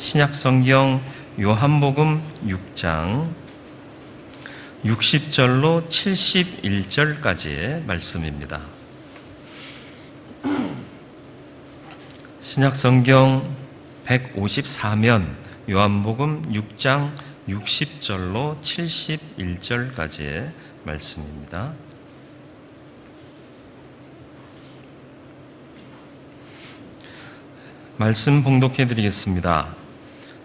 신약성경 요한복음 6장 60절로 71절까지의 말씀입니다. 신약성경 154면 요한복음 6장 60절로 71절까지의 말씀입니다. 말씀 봉독해 드리겠습니다.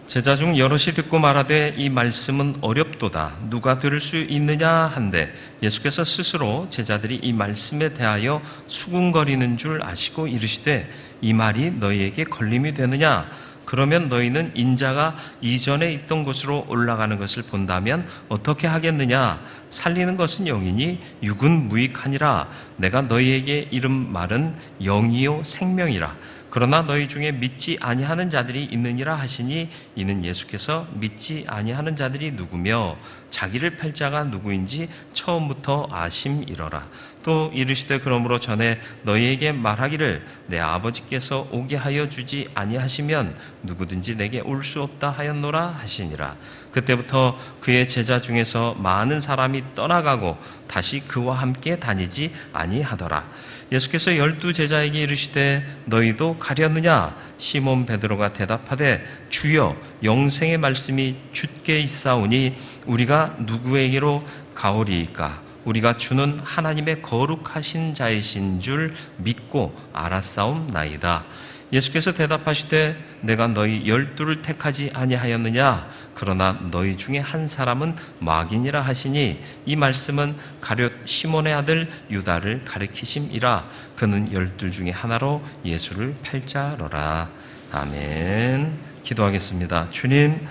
제자 중 여럿이 듣고 말하되 이 말씀은 어렵도다 누가 들을 수 있느냐 한데 예수께서 스스로 제자들이 이 말씀에 대하여 수군거리는 줄 아시고 이르시되 이 말이 너희에게 걸림이 되느냐 그러면 너희는 인자가 이전에 있던 곳으로 올라가는 것을 본다면 어떻게 하겠느냐 살리는 것은 영이니 육은 무익하니라 내가 너희에게 이른 말은 영이요 생명이라 그러나 너희 중에 믿지 아니하는 자들이 있느니라 하시니 이는 예수께서 믿지 아니하는 자들이 누구며 자기를 팔 자가 누구인지 처음부터 아심이러라. 또 이르시되 그러므로 전에 너희에게 말하기를 내 아버지께서 오게 하여 주지 아니하시면 누구든지 내게 올 수 없다 하였노라 하시니라. 그때부터 그의 제자 중에서 많은 사람이 떠나가고 다시 그와 함께 다니지 아니하더라. 예수께서 12 제자에게 이르시되 너희도 가려느냐? 시몬 베드로가 대답하되 주여 영생의 말씀이 주께 있사오니 우리가 누구에게로 가오리이까? 우리가 주는 하나님의 거룩하신 자이신 줄 믿고 알았사옵나이다. 예수께서 대답하시되 내가 너희 12를 택하지 아니하였느냐? 그러나 너희 중에 한 사람은 마귀니라 하시니 이 말씀은 가룟 시몬의 아들 유다를 가리키심이라. 그는 12 중에 하나로 예수를 팔 자로라. 아멘. 기도하겠습니다. 주님,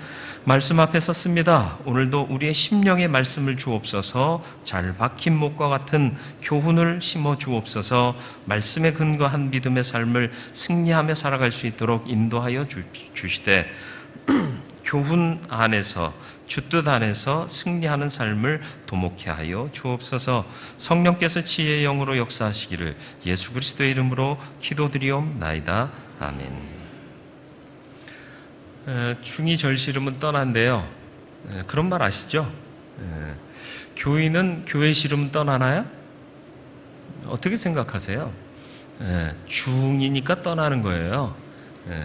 말씀 앞에 섰습니다. 오늘도 우리의 심령의 말씀을 주옵소서. 잘 박힌 목과 같은 교훈을 심어 주옵소서. 말씀에 근거한 믿음의 삶을 승리하며 살아갈 수 있도록 인도하여 주시되 교훈 안에서 주뜻 안에서 승리하는 삶을 도목케 하여 주옵소서. 성령께서 지혜의 영으로 역사하시기를 예수 그리스도의 이름으로 기도드리옵나이다. 아멘. 중이 절시름은 떠난대요. 그런 말 아시죠? 교인은 교회 싫으면 떠나나요? 어떻게 생각하세요? 중이니까 떠나는 거예요.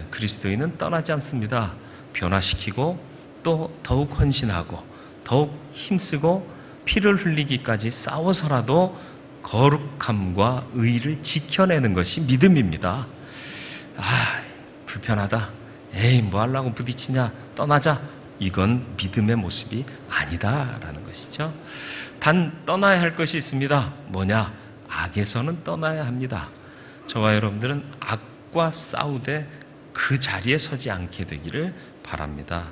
그리스도인은 떠나지 않습니다. 변화시키고 또 더욱 헌신하고 더욱 힘쓰고 피를 흘리기까지 싸워서라도 거룩함과 의를 지켜내는 것이 믿음입니다. 불편하다. 에이, 뭐 하려고 부딪히냐, 떠나자. 이건 믿음의 모습이 아니다라는 것이죠. 단 떠나야 할 것이 있습니다. 뭐냐? 악에서는 떠나야 합니다. 저와 여러분들은 악과 싸우되 그 자리에 서지 않게 되기를 바랍니다.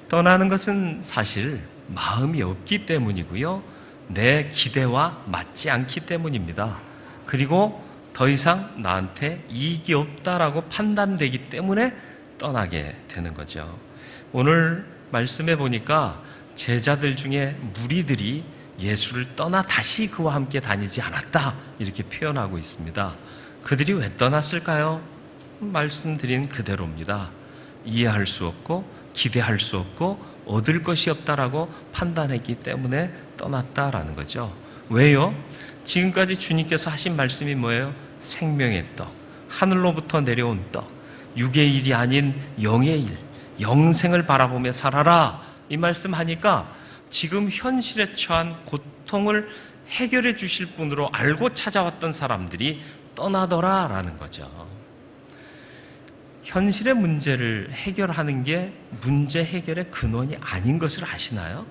떠나는 것은 사실 마음이 없기 때문이고요. 내 기대와 맞지 않기 때문입니다. 그리고 더 이상 나한테 이익이 없다라고 판단되기 때문에 떠나게 되는 거죠. 오늘 말씀해 보니까 제자들 중에 무리들이 예수를 떠나 다시 그와 함께 다니지 않았다 이렇게 표현하고 있습니다. 그들이 왜 떠났을까요? 말씀드린 그대로입니다. 이해할 수 없고 기대할 수 없고 얻을 것이 없다라고 판단했기 때문에 떠났다라는 거죠. 왜요? 지금까지 주님께서 하신 말씀이 뭐예요? 생명의 떡, 하늘로부터 내려온 떡, 육의 일이 아닌 영의 일, 영생을 바라보며 살아라 이 말씀하니까 지금 현실에 처한 고통을 해결해 주실 분으로 알고 찾아왔던 사람들이 떠나더라라는 거죠. 현실의 문제를 해결하는 게 문제 해결의 근원이 아닌 것을 아시나요?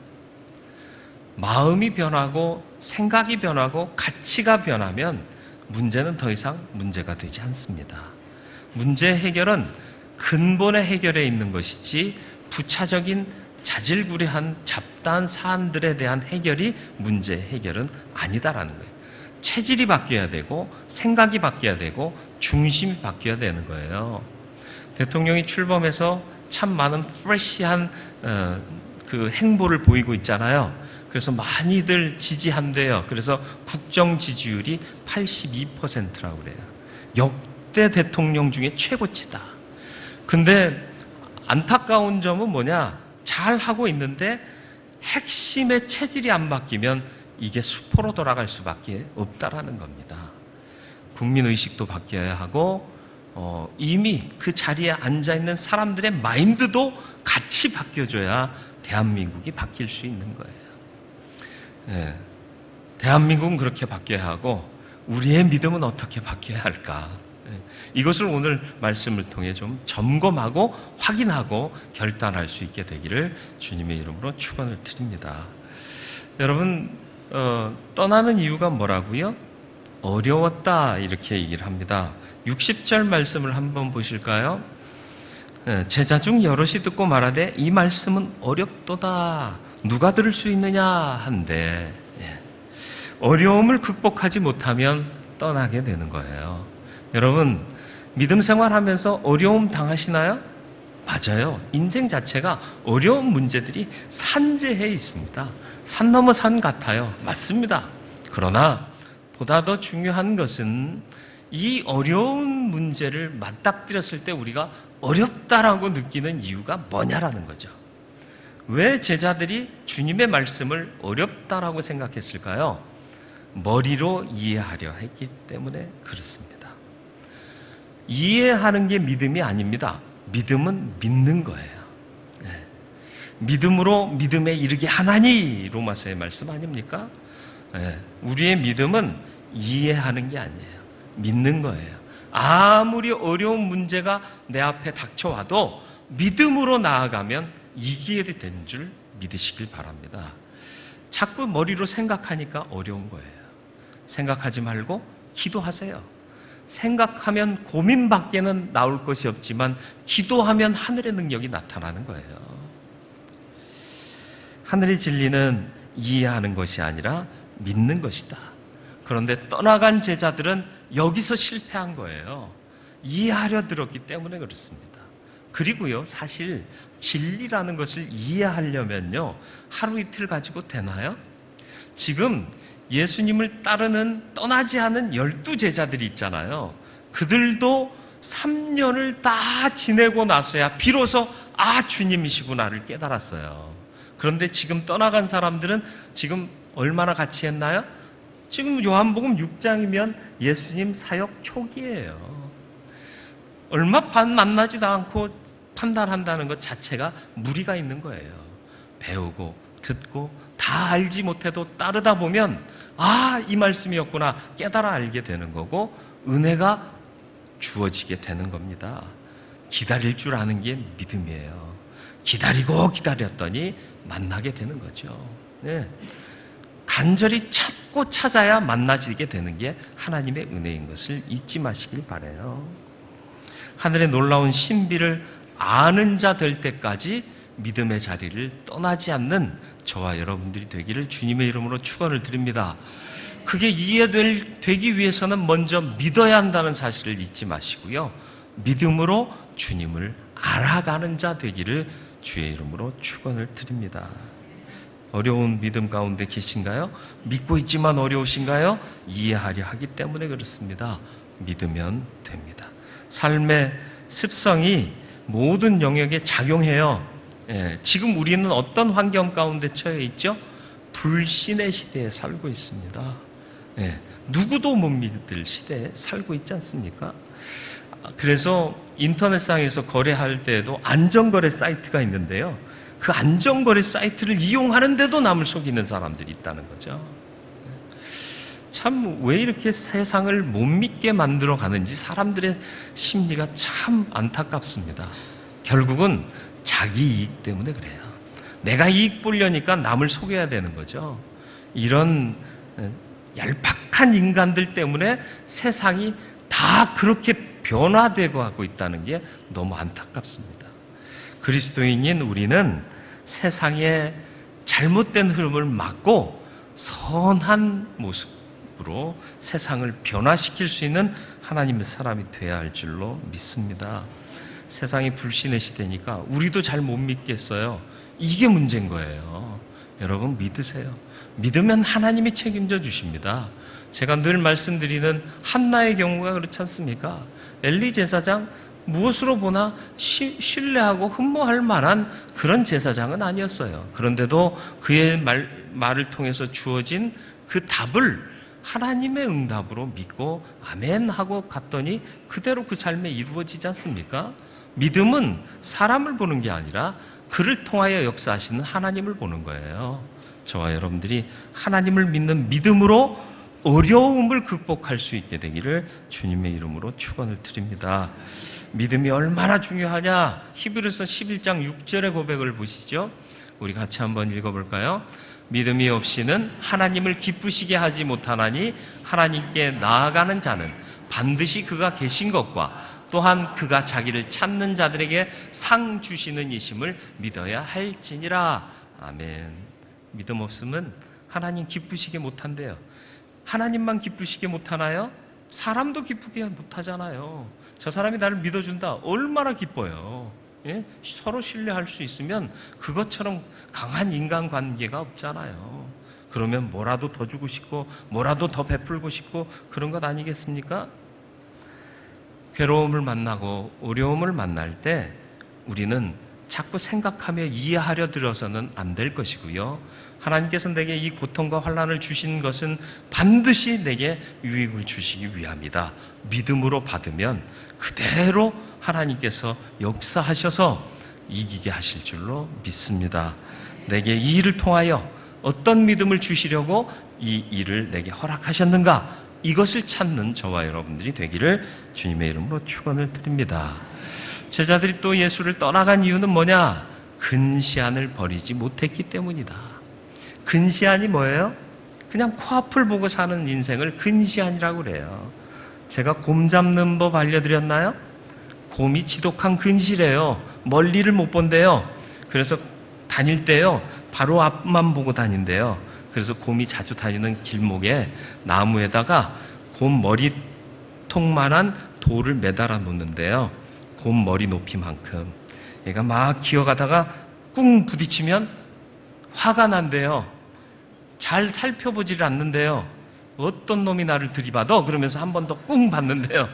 마음이 변하고 생각이 변하고 가치가 변하면 문제는 더 이상 문제가 되지 않습니다. 문제 해결은 근본의 해결에 있는 것이지 부차적인 자질구레한 잡다한 사안들에 대한 해결이 문제 해결은 아니다라는 거예요. 체질이 바뀌어야 되고 생각이 바뀌어야 되고 중심이 바뀌어야 되는 거예요. 대통령이 출범해서 참 많은 프레시한 그 행보를 보이고 있잖아요. 그래서 많이들 지지한대요. 그래서 국정 지지율이 82%라고 그래요. 역대 대통령 중에 최고치다. 근데 안타까운 점은 뭐냐? 잘 하고 있는데 핵심의 체질이 안 바뀌면 이게 수포로 돌아갈 수밖에 없다라는 겁니다. 국민의식도 바뀌어야 하고 이미 그 자리에 앉아있는 사람들의 마인드도 같이 바뀌어줘야 대한민국이 바뀔 수 있는 거예요. 대한민국은 그렇게 바뀌어야 하고 우리의 믿음은 어떻게 바뀌어야 할까? 이것을 오늘 말씀을 통해 좀 점검하고 확인하고 결단할 수 있게 되기를 주님의 이름으로 축원을 드립니다. 여러분, 떠나는 이유가 뭐라고요? 어려웠다 이렇게 얘기를 합니다. 60절 말씀을 한번 보실까요? 제자 중 여럿이 듣고 말하되 이 말씀은 어렵도다 누가 들을 수 있느냐 한데, 어려움을 극복하지 못하면 떠나게 되는 거예요. 여러분, 믿음 생활하면서 어려움 당하시나요? 맞아요. 인생 자체가 어려운 문제들이 산재해 있습니다. 산 넘어 산 같아요. 맞습니다. 그러나 보다 더 중요한 것은 이 어려운 문제를 맞닥뜨렸을 때 우리가 어렵다라고 느끼는 이유가 뭐냐라는 거죠. 왜 제자들이 주님의 말씀을 어렵다라고 생각했을까요? 머리로 이해하려 했기 때문에 그렇습니다. 이해하는 게 믿음이 아닙니다. 믿음은 믿는 거예요. 믿음으로 믿음에 이르게 하나니, 로마서의 말씀 아닙니까? 우리의 믿음은 이해하는 게 아니에요. 믿는 거예요. 아무리 어려운 문제가 내 앞에 닥쳐와도 믿음으로 나아가면 이기게 되는 줄 믿으시길 바랍니다. 자꾸 머리로 생각하니까 어려운 거예요. 생각하지 말고 기도하세요. 생각하면 고민밖에는 나올 것이 없지만 기도하면 하늘의 능력이 나타나는 거예요. 하늘의 진리는 이해하는 것이 아니라 믿는 것이다. 그런데 떠나간 제자들은 여기서 실패한 거예요. 이해하려 들었기 때문에 그렇습니다. 그리고요, 사실 진리라는 것을 이해하려면요, 하루 이틀 가지고 되나요? 지금 예수님을 따르는 떠나지 않은 12제자들이 있잖아요. 그들도 3년을 다 지내고 나서야 비로소 주님이시구나를 깨달았어요. 그런데 지금 떠나간 사람들은 지금 얼마나 같이 했나요? 지금 요한복음 6장이면 예수님 사역 초기예요. 얼마 만나지도 않고 판단한다는 것 자체가 무리가 있는 거예요. 배우고 듣고 다 알지 못해도 따르다 보면 이 말씀이었구나 깨달아 알게 되는 거고 은혜가 주어지게 되는 겁니다. 기다릴 줄 아는 게 믿음이에요. 기다리고 기다렸더니 만나게 되는 거죠. 간절히 찾고 찾아야 만나지게 되는 게 하나님의 은혜인 것을 잊지 마시길 바라요. 하늘의 놀라운 신비를 아는 자 될 때까지 믿음의 자리를 떠나지 않는 저와 여러분들이 되기를 주님의 이름으로 축원을 드립니다. 그게 이해되기 위해서는 먼저 믿어야 한다는 사실을 잊지 마시고요. 믿음으로 주님을 알아가는 자 되기를 주의 이름으로 축원을 드립니다. 어려운 믿음 가운데 계신가요? 믿고 있지만 어려우신가요? 이해하려 하기 때문에 그렇습니다. 믿으면 됩니다. 삶의 습성이 모든 영역에 작용해요. 지금 우리는 어떤 환경 가운데 처해 있죠? 불신의 시대에 살고 있습니다. 누구도 못 믿을 시대에 살고 있지 않습니까? 그래서 인터넷상에서 거래할 때에도 안전거래 사이트가 있는데요. 그 안전거래 사이트를 이용하는데도 남을 속이는 사람들이 있다는 거죠. 참 왜 이렇게 세상을 못 믿게 만들어 가는지 사람들의 심리가 참 안타깝습니다. 결국은 자기 이익 때문에 그래요. 내가 이익 보려니까 남을 속여야 되는 거죠. 이런 얄팍한 인간들 때문에 세상이 다 그렇게 변화되고 하고 있다는 게 너무 안타깝습니다. 그리스도인인 우리는 세상의 잘못된 흐름을 막고 선한 모습으로 세상을 변화시킬 수 있는 하나님의 사람이 되어야 할 줄로 믿습니다. 세상이 불신의 시대니까 우리도 잘 못 믿겠어요. 이게 문제인 거예요. 여러분 믿으세요. 믿으면 하나님이 책임져 주십니다. 제가 늘 말씀드리는 한나의 경우가 그렇지 않습니까? 엘리 제사장 무엇으로 보나 신뢰하고 흠모할 만한 그런 제사장은 아니었어요. 그런데도 그의 말을 통해서 주어진 그 답을 하나님의 응답으로 믿고 아멘 하고 갔더니 그대로 그 삶에 이루어지지 않습니까? 믿음은 사람을 보는 게 아니라 그를 통하여 역사하시는 하나님을 보는 거예요. 저와 여러분들이 하나님을 믿는 믿음으로 어려움을 극복할 수 있게 되기를 주님의 이름으로 축원을 드립니다. 믿음이 얼마나 중요하냐? 히브리서 11장 6절의 고백을 보시죠. 우리 같이 한번 읽어볼까요? 믿음이 없이는 하나님을 기쁘시게 하지 못하나니 하나님께 나아가는 자는 반드시 그가 계신 것과 또한 그가 자기를 찾는 자들에게 상 주시는 이심을 믿어야 할지니라. 아멘. 믿음 없으면 하나님 기쁘시게 못한대요. 하나님만 기쁘시게 못하나요? 사람도 기쁘게 못하잖아요. 저 사람이 나를 믿어준다. 얼마나 기뻐요. 예? 서로 신뢰할 수 있으면 그것처럼 강한 인간관계가 없잖아요. 그러면 뭐라도 더 주고 싶고 뭐라도 더 베풀고 싶고 그런 것 아니겠습니까? 괴로움을 만나고 어려움을 만날 때 우리는 자꾸 생각하며 이해하려 들어서는 안 될 것이고요. 하나님께서 내게 이 고통과 환난을 주신 것은 반드시 내게 유익을 주시기 위함이다. 믿음으로 받으면 그대로 하나님께서 역사하셔서 이기게 하실 줄로 믿습니다. 내게 이 일을 통하여 어떤 믿음을 주시려고 이 일을 내게 허락하셨는가? 이것을 찾는 저와 여러분들이 되기를 주님의 이름으로 축원을 드립니다. 제자들이 또 예수를 떠나간 이유는 뭐냐? 근시안을 버리지 못했기 때문이다. 근시안이 뭐예요? 그냥 코앞을 보고 사는 인생을 근시안이라고 그래요. 제가 곰 잡는 법 알려드렸나요? 곰이 지독한 근시래요. 멀리를 못 본대요. 그래서 다닐 때요, 바로 앞만 보고 다닌대요. 그래서 곰이 자주 다니는 길목에 나무에다가 곰 머리통만한 돌을 매달아 놓는데요. 곰 머리 높이만큼. 얘가 막 기어가다가 꿍 부딪히면 화가 난대요. 잘 살펴보지를 않는데요. 어떤 놈이 나를 들이받아? 그러면서 한 번 더 꿍 받는데요.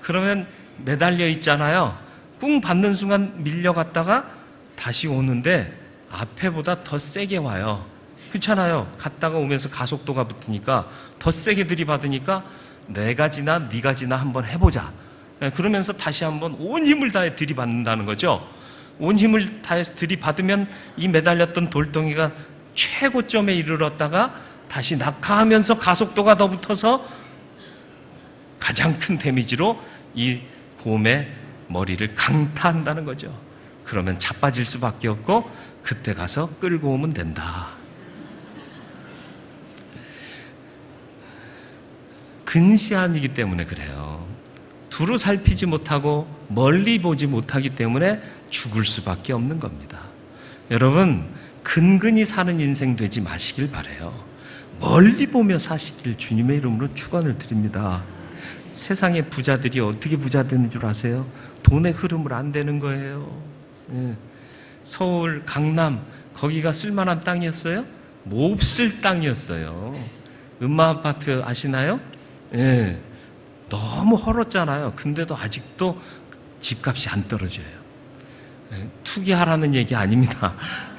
그러면 매달려 있잖아요. 꿍 받는 순간 밀려갔다가 다시 오는데 앞에보다 더 세게 와요. 그렇잖아요. 갔다가 오면서 가속도가 붙으니까 더 세게 들이받으니까 내가 지나 네가 지나 한번 해보자. 그러면서 다시 한번 온 힘을 다해 들이받는다는 거죠. 온 힘을 다해서 들이받으면 이 매달렸던 돌덩이가 최고점에 이르렀다가 다시 낙하하면서 가속도가 더 붙어서 가장 큰 데미지로 이 곰의 머리를 강타한다는 거죠. 그러면 자빠질 수밖에 없고 그때 가서 끌고 오면 된다. 근시안이기 때문에 그래요. 두루 살피지 못하고 멀리 보지 못하기 때문에 죽을 수밖에 없는 겁니다. 여러분, 근근히 사는 인생 되지 마시길 바라요. 멀리 보며 사시길 주님의 이름으로 축원을 드립니다. 세상의 부자들이 어떻게 부자 되는 줄 아세요? 돈의 흐름을 안 되는 거예요. 서울, 강남 거기가 쓸만한 땅이었어요? 몹쓸 땅이었어요. 음마아파트 아시나요? 예, 너무 헐었잖아요. 근데도 아직도 집값이 안 떨어져요. 투기하라는 얘기 아닙니다.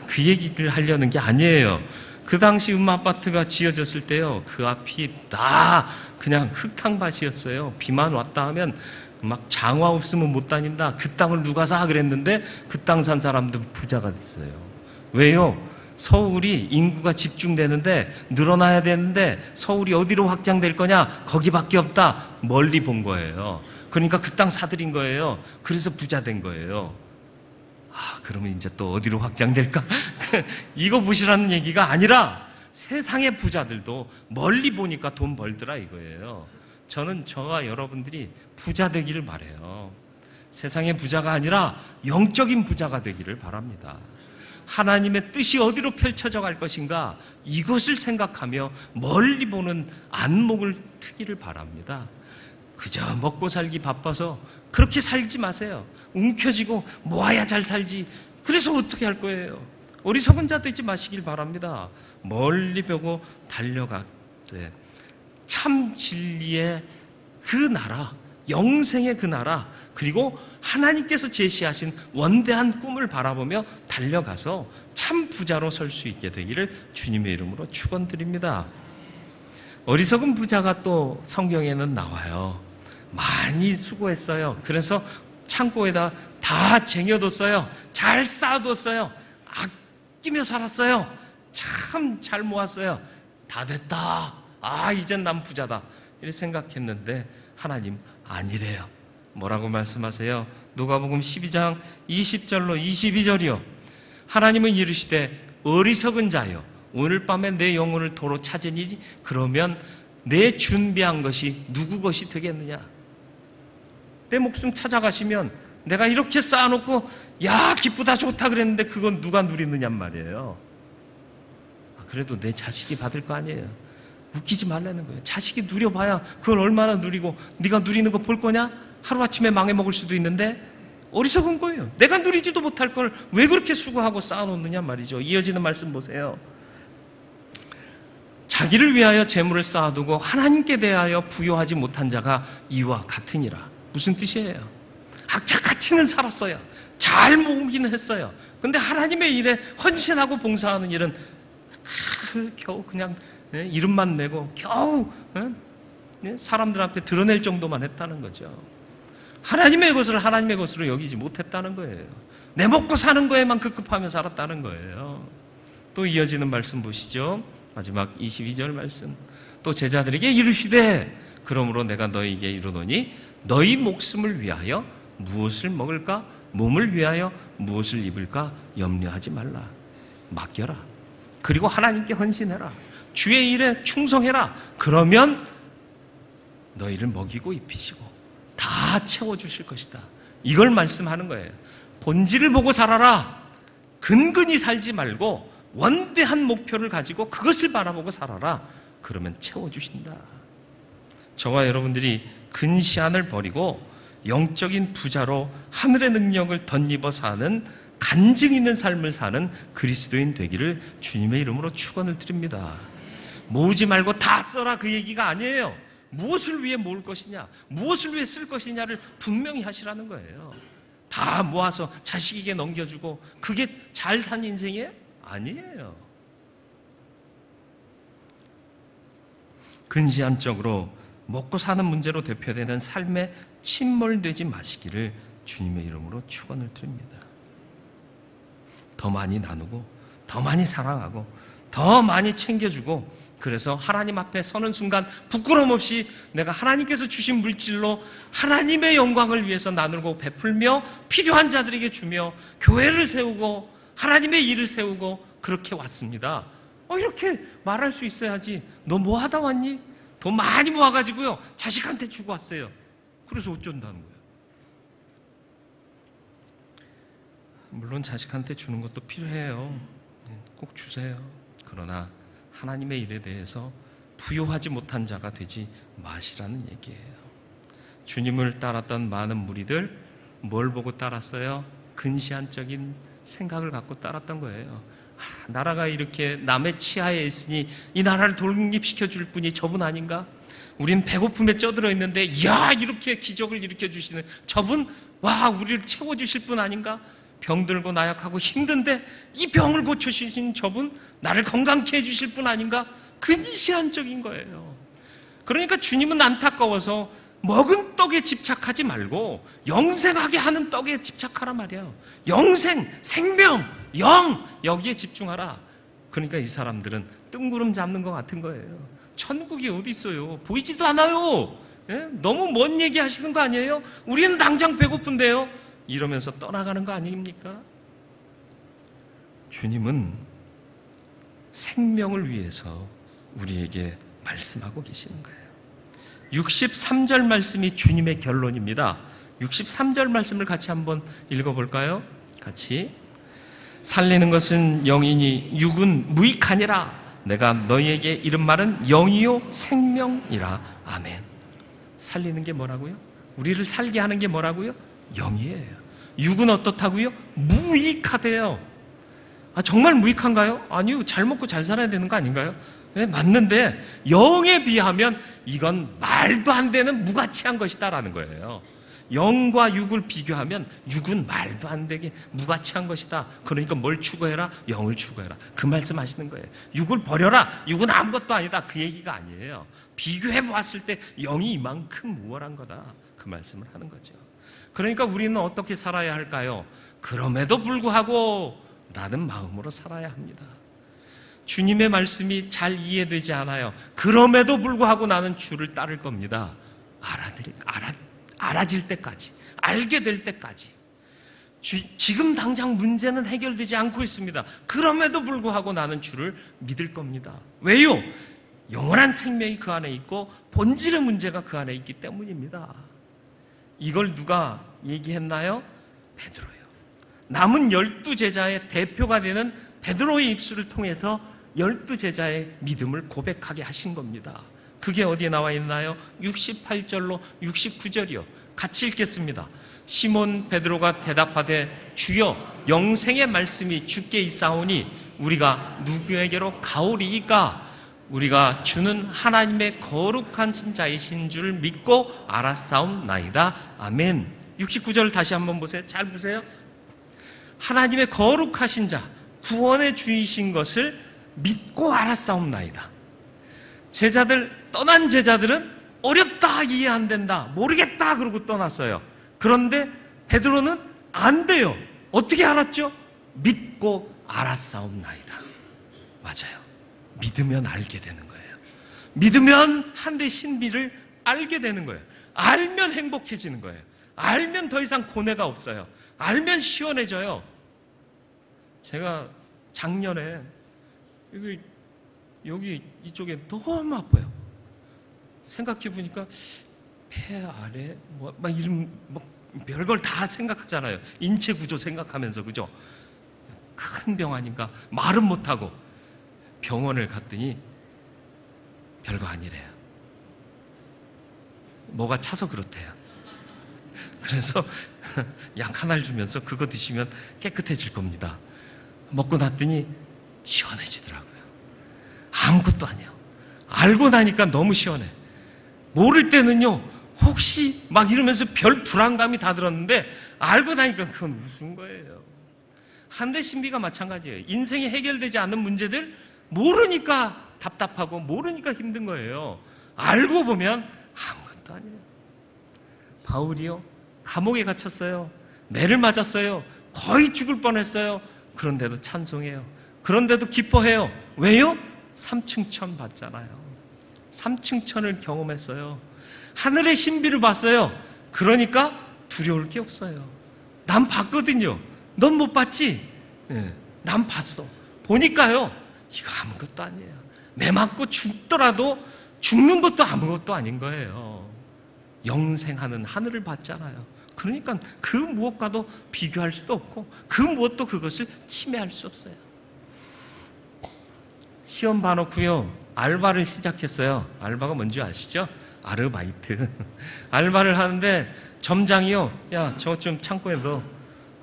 그 얘기를 하려는 게 아니에요. 그 당시 음마아파트가 지어졌을 때요, 그 앞이 다 그냥 흙탕밭이었어요. 비만 왔다 하면 막 장화 없으면 못 다닌다. 그 땅을 누가 사? 그랬는데 그 땅 산 사람들 부자가 됐어요. 왜요? 서울이 인구가 집중되는데 늘어나야 되는데 서울이 어디로 확장될 거냐? 거기밖에 없다. 멀리 본 거예요. 그러니까 그 땅 사들인 거예요. 그래서 부자 된 거예요. 그러면 이제 또 어디로 확장될까? 이거 보시라는 얘기가 아니라 세상의 부자들도 멀리 보니까 돈 벌더라 이거예요. 저는 저와 여러분들이 부자 되기를 바라요. 세상의 부자가 아니라 영적인 부자가 되기를 바랍니다. 하나님의 뜻이 어디로 펼쳐져 갈 것인가, 이것을 생각하며 멀리 보는 안목을 트기를 바랍니다. 그저 먹고 살기 바빠서 그렇게 살지 마세요. 움켜쥐고 모아야 잘 살지. 그래서 어떻게 할 거예요? 어리석은 자 되지 마시길 바랍니다. 멀리 보고 달려가되 참 진리의 그 나라, 영생의 그 나라, 그리고 하나님께서 제시하신 원대한 꿈을 바라보며 달려가서 참 부자로 설 수 있게 되기를 주님의 이름으로 축원드립니다. 어리석은 부자가 또 성경에는 나와요. 많이 수고했어요. 그래서 창고에다 다 쟁여뒀어요. 잘 쌓아뒀어요. 아끼며 살았어요. 참 잘 모았어요. 다 됐다. 이젠 난 부자다. 이렇게 생각했는데 하나님 아니래요. 뭐라고 말씀하세요? 누가복음 12장 20절로 22절이요. 하나님은 이르시되 어리석은 자여, 오늘 밤에 내 영혼을 도로 찾으니 그러면 내 준비한 것이 누구 것이 되겠느냐? 내 목숨 찾아가시면 내가 이렇게 쌓아놓고 야 기쁘다 좋다 그랬는데 그건 누가 누리느냔 말이에요. 그래도 내 자식이 받을 거 아니에요. 웃기지 말라는 거예요. 자식이 누려봐야 그걸 얼마나 누리고 네가 누리는 거 볼 거냐? 하루아침에 망해먹을 수도 있는데 어리석은 거예요. 내가 누리지도 못할 걸 왜 그렇게 수고하고 쌓아놓느냐 말이죠. 이어지는 말씀 보세요. 자기를 위하여 재물을 쌓아두고 하나님께 대하여 부여하지 못한 자가 이와 같으니라. 무슨 뜻이에요? 악착같이는 살았어요. 잘 모으기는 했어요. 근데 하나님의 일에 헌신하고 봉사하는 일은 겨우 그냥 이름만 내고 겨우 사람들 앞에 드러낼 정도만 했다는 거죠. 하나님의 것을 하나님의 것으로 여기지 못했다는 거예요. 내 먹고 사는 거에만 급급하며 살았다는 거예요. 또 이어지는 말씀 보시죠. 마지막 22절 말씀. 또 제자들에게 이르시되 그러므로 내가 너희에게 이르노니 너희 목숨을 위하여 무엇을 먹을까? 몸을 위하여 무엇을 입을까? 염려하지 말라. 맡겨라. 그리고 하나님께 헌신해라. 주의 일에 충성해라. 그러면 너희를 먹이고 입히시고 다 채워주실 것이다. 이걸 말씀하는 거예요. 본질을 보고 살아라. 근근히 살지 말고 원대한 목표를 가지고 그것을 바라보고 살아라. 그러면 채워주신다. 저와 여러분들이 근시안을 버리고 영적인 부자로 하늘의 능력을 덧입어 사는 간증 있는 삶을 사는 그리스도인 되기를 주님의 이름으로 축원을 드립니다. 모으지 말고 다 써라 그 얘기가 아니에요. 무엇을 위해 모을 것이냐, 무엇을 위해 쓸 것이냐를 분명히 하시라는 거예요. 다 모아서 자식에게 넘겨주고 그게 잘 산 인생이에요? 아니에요. 근시안적으로 먹고 사는 문제로 대표되는 삶에 침몰되지 마시기를 주님의 이름으로 축원을 드립니다. 더 많이 나누고 더 많이 사랑하고 더 많이 챙겨주고 그래서 하나님 앞에 서는 순간 부끄러움 없이 내가 하나님께서 주신 물질로 하나님의 영광을 위해서 나누고 베풀며 필요한 자들에게 주며 교회를 세우고 하나님의 일을 세우고 그렇게 왔습니다. 이렇게 말할 수 있어야지. 너 뭐 하다 왔니? 돈 많이 모아가지고요 자식한테 주고 왔어요. 그래서 어쩐다는 거예요. 물론 자식한테 주는 것도 필요해요. 꼭 주세요. 그러나 하나님의 일에 대해서 부요하지 못한 자가 되지 마시라는 얘기예요. 주님을 따랐던 많은 무리들 뭘 보고 따랐어요? 근시안적인 생각을 갖고 따랐던 거예요. 나라가 이렇게 남의 치하에 있으니 이 나라를 독립시켜 줄 분이 저분 아닌가? 우린 배고픔에 쪄들어 있는데 이야 이렇게 기적을 일으켜 주시는 저분, 와 우리를 채워주실 분 아닌가? 병들고 나약하고 힘든데 이 병을 고쳐주신 저분, 나를 건강케 해주실 분 아닌가? 근시안적인 거예요. 그러니까 주님은 안타까워서 먹은 떡에 집착하지 말고 영생하게 하는 떡에 집착하라 말이에요. 영생, 생명, 영, 여기에 집중하라. 그러니까 이 사람들은 뜬구름 잡는 것 같은 거예요. 천국이 어디 있어요? 보이지도 않아요. 예? 너무 먼 얘기 하시는 거 아니에요? 우리는 당장 배고픈데요. 이러면서 떠나가는 거 아닙니까? 주님은 생명을 위해서 우리에게 말씀하고 계시는 거예요. 63절 말씀이 주님의 결론입니다. 63절 말씀을 같이 한번 읽어볼까요? 같이. 살리는 것은 영이니 육은 무익하니라. 내가 너희에게 이른 말은 영이요 생명이라. 아멘. 살리는 게 뭐라고요? 우리를 살게 하는 게 뭐라고요? 영이에요. 육은 어떻다고요? 무익하대요. 정말 무익한가요? 아니요. 잘 먹고 잘 살아야 되는 거 아닌가요? 네, 맞는데 영에 비하면 이건 말도 안 되는 무가치한 것이다라는 거예요. 영과 육을 비교하면 육은 말도 안 되게 무가치한 것이다. 그러니까 뭘 추구해라? 영을 추구해라. 그 말씀 하시는 거예요. 육을 버려라. 육은 아무것도 아니다. 그 얘기가 아니에요. 비교해 보았을 때 영이 이만큼 무월한 거다. 그 말씀을 하는 거죠. 그러니까 우리는 어떻게 살아야 할까요? 그럼에도 불구하고 라는 마음으로 살아야 합니다. 주님의 말씀이 잘 이해되지 않아요. 그럼에도 불구하고 나는 주를 따를 겁니다. 알아질 때까지, 알게 될 때까지. 지금 당장 문제는 해결되지 않고 있습니다. 그럼에도 불구하고 나는 주를 믿을 겁니다. 왜요? 영원한 생명이 그 안에 있고 본질의 문제가 그 안에 있기 때문입니다. 이걸 누가 얘기했나요? 베드로예요. 남은 12제자의 대표가 되는 베드로의 입술을 통해서 12제자의 믿음을 고백하게 하신 겁니다. 그게 어디에 나와 있나요? 68절로 69절이요. 같이 읽겠습니다. 시몬 베드로가 대답하되 주여 영생의 말씀이 주께 있사오니 우리가 누구에게로 가오리이까? 우리가 주는 하나님의 거룩한 자이신 줄 믿고 알았사옵나이다. 아멘. 69절 다시 한번 보세요. 잘 보세요. 하나님의 거룩하신 자, 구원의 주이신 것을 믿고 알았사옵나이다. 떠난 제자들은 어렵다, 이해 안 된다, 모르겠다 그러고 떠났어요. 그런데 베드로는 안 돼요. 어떻게 알았죠? 믿고 알았사옵나이다. 맞아요. 믿으면 알게 되는 거예요. 믿으면 하늘의 신비를 알게 되는 거예요. 알면 행복해지는 거예요. 알면 더 이상 고뇌가 없어요. 알면 시원해져요. 제가 작년에 여기 이쪽에 너무 아파요. 생각해 보니까 폐 아래 막 이런 별걸 다 생각하잖아요. 인체 구조 생각하면서, 그죠? 큰 병 아닌가? 말은 못하고 병원을 갔더니 별거 아니래요. 뭐가 차서 그렇대요. 그래서 약 하나를 주면서 그거 드시면 깨끗해질 겁니다. 먹고 났더니 시원해지더라고요. 아무것도 아니에요. 알고 나니까 너무 시원해. 모를 때는요, 혹시 막 이러면서 별 불안감이 다 들었는데 알고 나니까 그건 무슨 거예요. 하늘의 신비가 마찬가지예요. 인생이 해결되지 않는 문제들 모르니까 답답하고 모르니까 힘든 거예요. 알고 보면 아무것도 아니에요. 바울이요, 감옥에 갇혔어요. 매를 맞았어요. 거의 죽을 뻔했어요. 그런데도 찬송해요. 그런데도 기뻐해요. 왜요? 3층 천 봤잖아요. 3층 천을 경험했어요. 하늘의 신비를 봤어요. 그러니까 두려울 게 없어요. 난 봤거든요. 넌 못 봤지? 네, 난 봤어. 보니까요, 이거 아무것도 아니에요. 매 맞고 죽더라도 죽는 것도 아무것도 아닌 거예요. 영생하는 하늘을 봤잖아요. 그러니까 그 무엇과도 비교할 수도 없고 그 무엇도 그것을 침해할 수 없어요. 시험 봐놓고요, 알바를 시작했어요. 알바가 뭔지 아시죠? 아르바이트. 알바를 하는데 점장이요, 야, 저것 좀 창고에 넣어.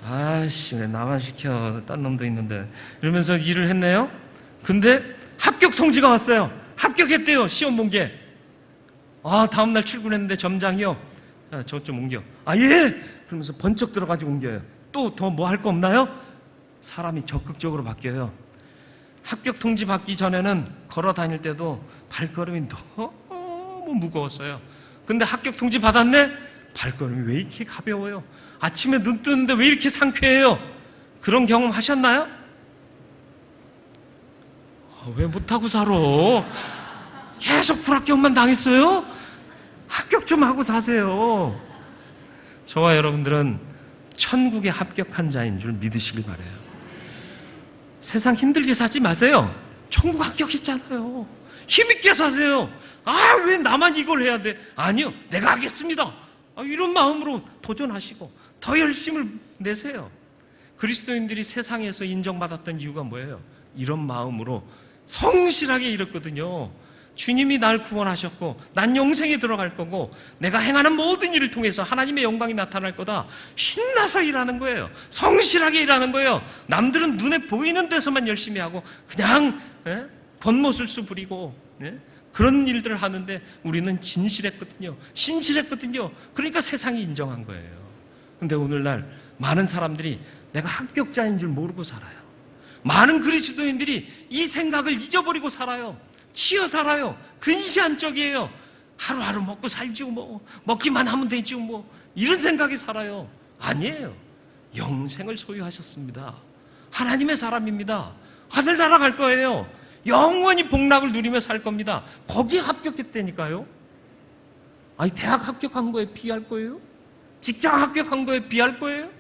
아씨, 왜 나만 시켜? 딴 놈도 있는데. 이러면서 일을 했네요. 근데 합격 통지가 왔어요. 합격했대요, 시험 본 게. 다음날 출근했는데 점장이요, 야, 저것 좀 옮겨. 예! 그러면서 번쩍 들어가지고 옮겨요. 또 더 뭐 할 거 없나요? 사람이 적극적으로 바뀌어요. 합격 통지 받기 전에는 걸어 다닐 때도 발걸음이 너무 무거웠어요. 근데 합격 통지 받았네? 발걸음이 왜 이렇게 가벼워요? 아침에 눈 뜨는데 왜 이렇게 상쾌해요? 그런 경험 하셨나요? 왜 못하고 살아? 계속 불합격만 당했어요? 합격 좀 하고 사세요. 저와 여러분들은 천국에 합격한 자인 줄 믿으시길 바라요. 세상 힘들게 사지 마세요. 천국 합격했잖아요. 힘있게 사세요. 왜 나만 이걸 해야 돼? 아니요, 내가 하겠습니다. 이런 마음으로 도전하시고 더 열심을 내세요. 그리스도인들이 세상에서 인정받았던 이유가 뭐예요? 이런 마음으로 성실하게 일했거든요. 주님이 날 구원하셨고 난 영생에 들어갈 거고 내가 행하는 모든 일을 통해서 하나님의 영광이 나타날 거다. 신나서 일하는 거예요. 성실하게 일하는 거예요. 남들은 눈에 보이는 데서만 열심히 하고 그냥 겉모술수 부리고 그런 일들을 하는데 우리는 진실했거든요. 신실했거든요. 그러니까 세상이 인정한 거예요. 근데 오늘날 많은 사람들이 내가 합격자인 줄 모르고 살아요. 많은 그리스도인들이 이 생각을 잊어버리고 살아요. 치여 살아요. 근시안적이에요. 하루하루 먹고 살지요, 뭐. 먹기만 하면 되지요, 뭐. 이런 생각이 살아요. 아니에요. 영생을 소유하셨습니다. 하나님의 사람입니다. 하늘나라 갈 거예요. 영원히 복락을 누리며 살 겁니다. 거기에 합격했다니까요. 아니, 대학 합격한 거에 비할 거예요? 직장 합격한 거에 비할 거예요?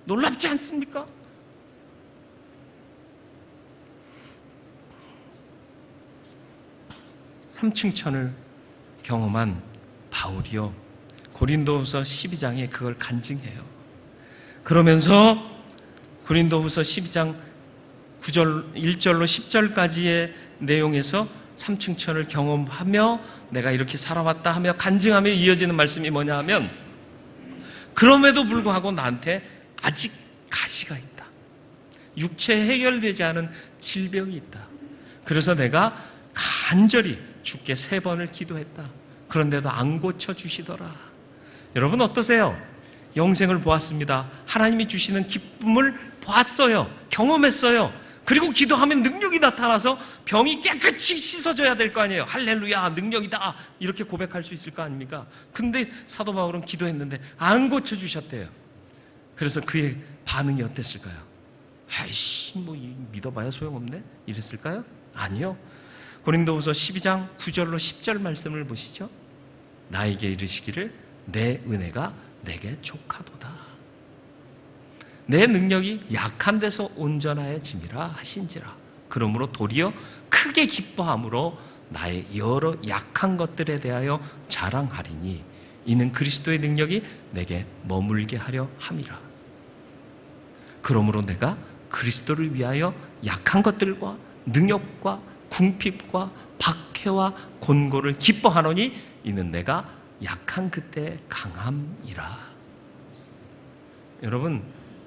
놀랍지 않습니까? 삼층천을 경험한 바울이요, 고린도후서 12장에 그걸 간증해요. 그러면서 고린도후서 12장 9절, 1절로 10절까지의 내용에서 삼층천을 경험하며 내가 이렇게 살아왔다 하며 간증하며 이어지는 말씀이 뭐냐 하면, 그럼에도 불구하고 나한테 아직 가시가 있다. 육체에 해결되지 않은 질병이 있다. 그래서 내가 간절히 주께 3번을 기도했다. 그런데도 안 고쳐주시더라. 여러분 어떠세요? 영생을 보았습니다. 하나님이 주시는 기쁨을 보았어요. 경험했어요. 그리고 기도하면 능력이 나타나서 병이 깨끗이 씻어져야 될 거 아니에요. 할렐루야, 능력이다, 이렇게 고백할 수 있을 거 아닙니까? 근데 사도 바울은 기도했는데 안 고쳐주셨대요. 그래서 그의 반응이 어땠을까요? 아이씨, 뭐 믿어봐야 소용없네, 이랬을까요? 아니요. 고린도후서 12장 9절로 10절 말씀을 보시죠. 나에게 이르시기를 내 은혜가 내게 족하도다. 내 능력이 약한 데서 온전하여짐이라 하신지라. 그러므로 도리어 크게 기뻐함으로 나의 여러 약한 것들에 대하여 자랑하리니 이는 그리스도의 능력이 내게 머물게 하려 함이라. 그러므로 내가 그리스도를 위하여 약한 것들과 능력과 궁핍과 박해와 곤고를 기뻐하노니 이는 내가 약한 그때 강함이라. 여러분,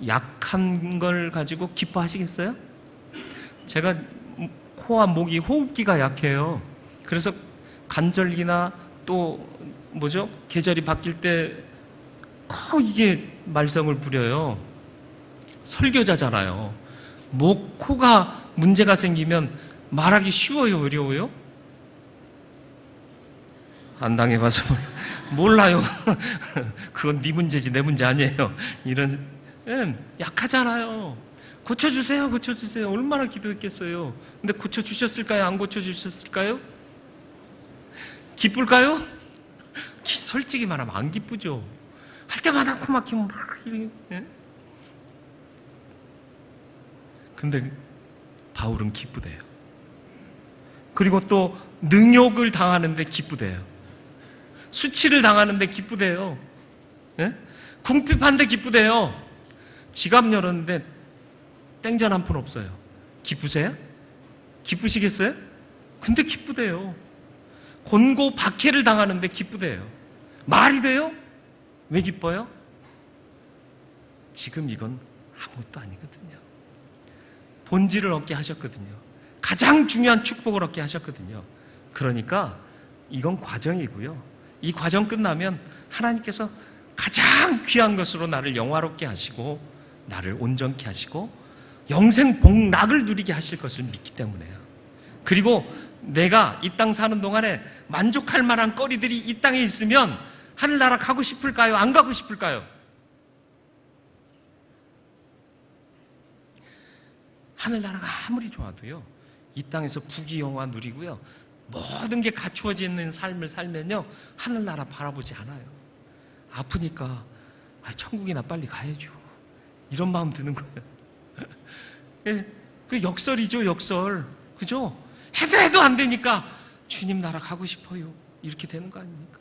약한 걸 가지고 기뻐하시겠어요? 제가 코와 목이 호흡기가 약해요. 그래서 관절기나 또 계절이 바뀔 때 이게 말썽을 부려요. 설교자잖아요. 목, 코가 문제가 생기면 말하기 쉬워요, 어려워요? 안 당해봐서 몰라요. 그건 네 문제지 내 문제 아니에요. 이런, 약하잖아요. 고쳐주세요, 고쳐주세요. 얼마나 기도했겠어요. 근데 고쳐주셨을까요? 안 고쳐주셨을까요? 기쁠까요? 솔직히 말하면 안 기쁘죠. 할 때마다 코 막히면 막 이렇게. 근데 바울은 기쁘대요. 그리고 또 능욕을 당하는데 기쁘대요. 수치를 당하는데 기쁘대요. 궁핍한데 기쁘대요. 지갑 열었는데 땡전 한 푼 없어요. 기쁘세요? 기쁘시겠어요? 근데 기쁘대요. 곤고 박해를 당하는데 기쁘대요. 말이 돼요? 왜 기뻐요? 지금 이건 아무것도 아니거든요. 본질을 얻게 하셨거든요. 가장 중요한 축복을 얻게 하셨거든요. 그러니까 이건 과정이고요. 이 과정 끝나면 하나님께서 가장 귀한 것으로 나를 영화롭게 하시고 나를 온전케 하시고 영생 복락을 누리게 하실 것을 믿기 때문에요. 그리고 내가 이 땅 사는 동안에 만족할 만한 거리들이 이 땅에 있으면 하늘나라 가고 싶을까요? 안 가고 싶을까요? 하늘나라가 아무리 좋아도요, 이 땅에서 부귀영화 누리고요, 모든 게 갖추어져 있는 삶을 살면요, 하늘나라 바라보지 않아요. 아프니까 천국이나 빨리 가야죠, 이런 마음 드는 거예요. 예, 그 역설이죠, 역설. 그죠? 해도 안 되니까 주님 나라 가고 싶어요, 이렇게 되는 거 아닙니까?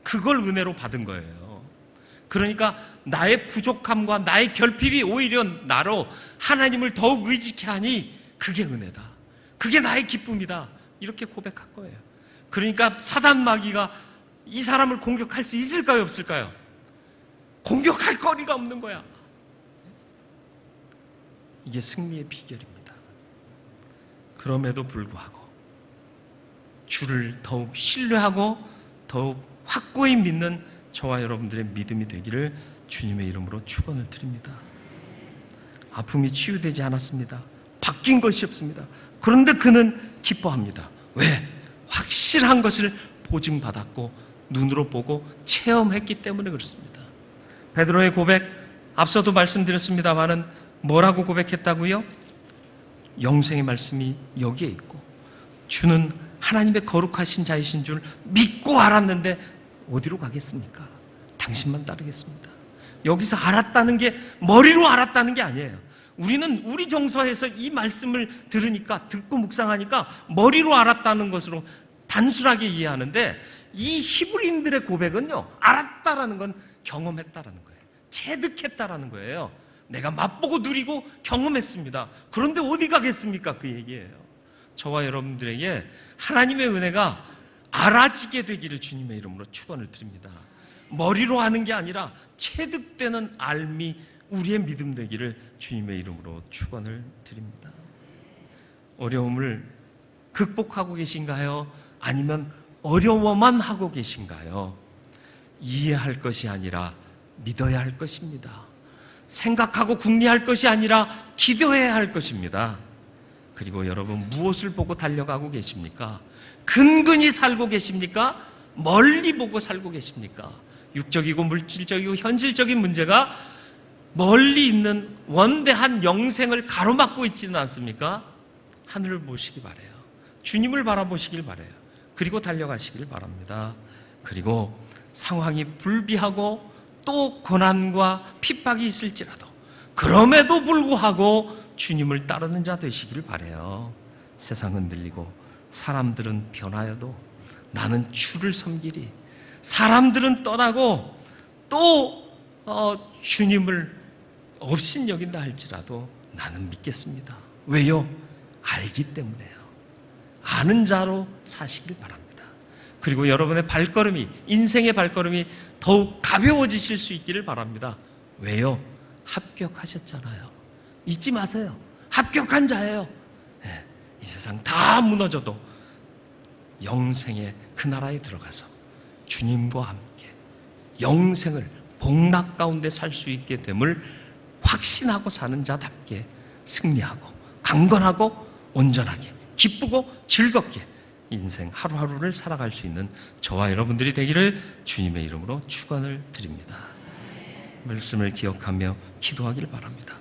그걸 은혜로 받은 거예요. 그러니까 나의 부족함과 나의 결핍이 오히려 나로 하나님을 더욱 의지케 하니 그게 은혜다, 그게 나의 기쁨이다, 이렇게 고백한 거예요. 그러니까 사단 마귀가 이 사람을 공격할 수 있을까요, 없을까요? 공격할 거리가 없는 거야. 이게 승리의 비결입니다. 그럼에도 불구하고 주를 더욱 신뢰하고 더욱 확고히 믿는 저와 여러분들의 믿음이 되기를 주님의 이름으로 축원을 드립니다. 아픔이 치유되지 않았습니다. 바뀐 것이 없습니다. 그런데 그는 기뻐합니다. 왜? 확실한 것을 보증받았고 눈으로 보고 체험했기 때문에 그렇습니다. 베드로의 고백, 앞서도 말씀드렸습니다마는 뭐라고 고백했다고요? 영생의 말씀이 여기에 있고 주는 하나님의 거룩하신 자이신 줄 믿고 알았는데 어디로 가겠습니까? 당신만 따르겠습니다. 여기서 알았다는 게 머리로 알았다는 게 아니에요. 우리는 우리 정서에서 이 말씀을 들으니까, 듣고 묵상하니까 머리로 알았다는 것으로 단순하게 이해하는데, 이 히브리인들의 고백은요, 알았다라는 건 경험했다라는 거예요. 체득했다라는 거예요. 내가 맛보고 누리고 경험했습니다. 그런데 어디 가겠습니까? 그 얘기예요. 저와 여러분들에게 하나님의 은혜가 알아지게 되기를 주님의 이름으로 축원을 드립니다. 머리로 하는 게 아니라 체득되는 알미, 우리의 믿음 되기를 주님의 이름으로 축원을 드립니다. 어려움을 극복하고 계신가요? 아니면 어려워만 하고 계신가요? 이해할 것이 아니라 믿어야 할 것입니다. 생각하고 궁리할 것이 아니라 기도해야 할 것입니다. 그리고 여러분, 무엇을 보고 달려가고 계십니까? 근근히 살고 계십니까? 멀리 보고 살고 계십니까? 육적이고 물질적이고 현실적인 문제가 멀리 있는 원대한 영생을 가로막고 있지는 않습니까? 하늘을 보시기 바라요. 주님을 바라보시길 바라요. 그리고 달려가시길 바랍니다. 그리고 상황이 불비하고 또 고난과 핍박이 있을지라도 그럼에도 불구하고 주님을 따르는 자 되시길 바라요. 세상은 흔들리고 사람들은 변하여도 나는 주를 섬기리. 사람들은 떠나고 또 주님을 업신여긴다 할지라도 나는 믿겠습니다. 왜요? 알기 때문에요. 아는 자로 사시길 바랍니다. 그리고 여러분의 발걸음이, 인생의 발걸음이 더욱 가벼워지실 수 있기를 바랍니다. 왜요? 합격하셨잖아요. 잊지 마세요. 합격한 자예요. 네, 이 세상 다 무너져도 영생의 그 나라에 들어가서 주님과 함께 영생을 복락 가운데 살 수 있게 됨을 확신하고 사는 자답게 승리하고 강건하고 온전하게 기쁘고 즐겁게 인생 하루하루를 살아갈 수 있는 저와 여러분들이 되기를 주님의 이름으로 축원을 드립니다. 말씀을 기억하며 기도하기를 바랍니다.